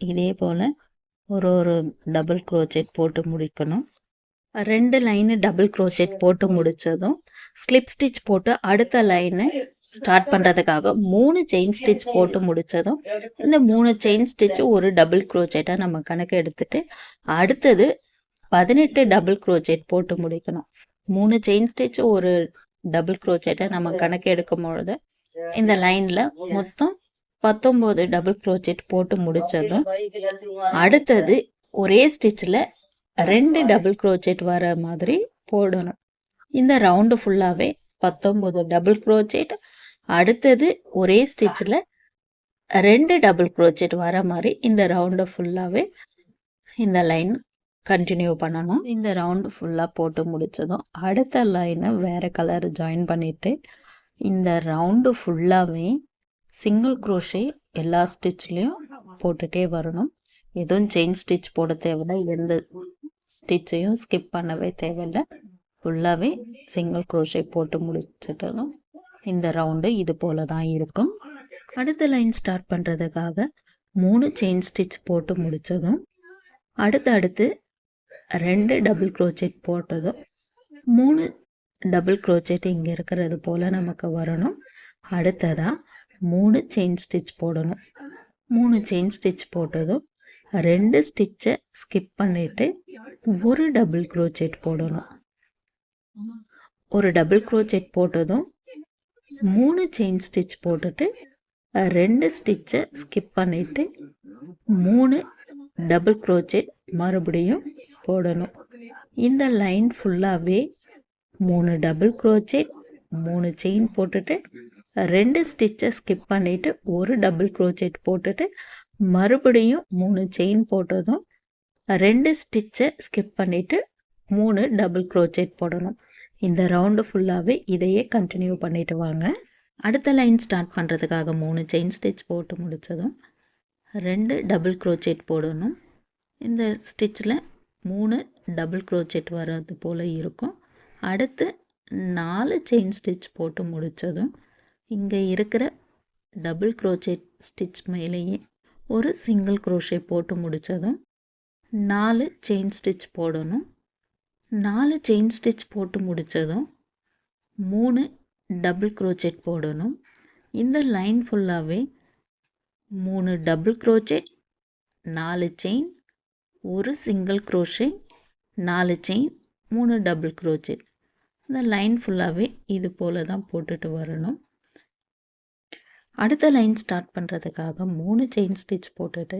இதே போல் ஒரு double crochet போட்டு முடிக்கணும். 2 லைனு டபுள் க்ரோச்செட் போட்டு முடித்ததும் ஸ்லிப் ஸ்டிச் போட்டு அடுத்த லைனு ஸ்டார்ட் பண்ணுறதுக்காக 3 செயின் ஸ்டிச் போட்டு முடித்ததும் இந்த 3 செயின் ஸ்டிச்சு ஒரு டபுள் க்ரோச்செட்டாக நம்ம கணக்கு எடுத்துட்டு அடுத்தது 18 டபுள் க்ரோச்செட் போட்டு முடிக்கணும். 3 செயின் ஸ்டிச் ஒரு டபுள் க்ரோச்செட்டை நம்ம கணக்கு எடுக்கும் பொழுது இந்த லைனில் மொத்தம் 19 டபுள் க்ரோச்செட் போட்டு முடித்ததும் அடுத்தது ஒரே ஸ்டிச்சில் 2 டபுள் க்ரோச்செட் வர மாதிரி போடணும். இந்த ரவுண்டு ஃபுல்லாகவே 19 டபுள் க்ரோச்செட், அடுத்தது ஒரே ஸ்டிச்சில் 2 டபுள் க்ரோச்செட் வர மாதிரி இந்த ரவுண்டு ஃபுல்லாகவே இந்த லைன் கண்டினியூ பண்ணணும். இந்த ரவுண்டு ஃபுல்லாக போட்டு முடித்ததும் அடுத்த லைனை வேறு கலர் ஜாயின் பண்ணிவிட்டு இந்த ரவுண்டு ஃபுல்லாகவே சிங்கிள் க்ரோஷே எல்லா ஸ்டிச்லேயும் போட்டுகிட்டே வரணும். எதுவும் செயின் ஸ்டிச் போட தேவையில்லை, எந்த ஸ்டிச்சையும் ஸ்கிப் பண்ணவே தேவையில்லை. ஃபுல்லாகவே சிங்கிள் க்ரோஷே போட்டு முடிச்சிட்டதும் இந்த ரவுண்டு இது போல் தான் இருக்கும். அடுத்த லைன் ஸ்டார்ட் பண்ணுறதுக்காக 3 செயின் ஸ்டிச் போட்டு முடித்ததும் அடுத்து 2 டபுள் க்ரோச்செட் போட்டதும் 3 டபுள் க்ரோச்செட் இங்கே இருக்கிறது போல் நமக்கு வரணும். அடுத்ததாக 3 செயின் ஸ்டிச் போடணும். 3 செயின் ஸ்டிச் போட்டதும் 2 ஸ்டிச்சை ஸ்கிப் பண்ணிவிட்டு ஒரு டபுள் க்ரோச்செட் போடணும். ஒரு டபுள் க்ரோச்செட் போட்டதும் 3 செயின் ஸ்டிச் போட்டுட்டு 2 ஸ்டிச்சை ஸ்கிப் பண்ணிவிட்டு 3 டபுள் க்ரோச்செட் மறுபடியும் போடணும். இந்த லைன் ஃபுல்லாகவே 3 டபுள் க்ரோச்செட், 3 செயின் போட்டுட்டு 2 ஸ்டிச்சை ஸ்கிப் பண்ணிவிட்டு ஒரு டபுள் க்ரோச்செட் போட்டுட்டு மறுபடியும் 3 செயின் போட்டதும் 2 ஸ்டிச்சை ஸ்கிப் பண்ணிவிட்டு 3 டபுள் க்ரோச்செட் போடணும். இந்த ரவுண்டு ஃபுல்லாகவே இதையே கண்டினியூ பண்ணிட்டு வாங்க. அடுத்த லைன் ஸ்டார்ட் பண்ணுறதுக்காக 3 செயின் ஸ்டிச் போட்டு முடித்ததும் 2 டபுள் க்ரோச்செட் போடணும். இந்த ஸ்டிச்சில் 3 டபுள் க்ரோச்செட் வர்றது போல் இருக்கும். அடுத்து 4 செயின் ஸ்டிச் போட்டு முடித்ததும் இங்கே இருக்கிற டபுள் க்ரோச்செட் ஸ்டிச் மேலேயே ஒரு சிங்கிள் க்ரோஷே போட்டு முடித்ததும் 4 செயின் ஸ்டிச் போடணும். 4 செயின் ஸ்டிச் போட்டு முடித்ததும் 3 டபுள் க்ரோச்செட் போடணும். இந்த லைன் ஃபுல்லாகவே 3 டபுள் க்ரோச்செட், 4 செயின், ஒரு single crochet, 4 chain, 3 double crochet. இந்த லைன் ஃபுல்லாகவே இது போல் தான் போட்டுட்டு வரணும். அடுத்த லைன் ஸ்டார்ட் பண்ணுறதுக்காக 3 செயின் ஸ்டிச் போட்டுட்டு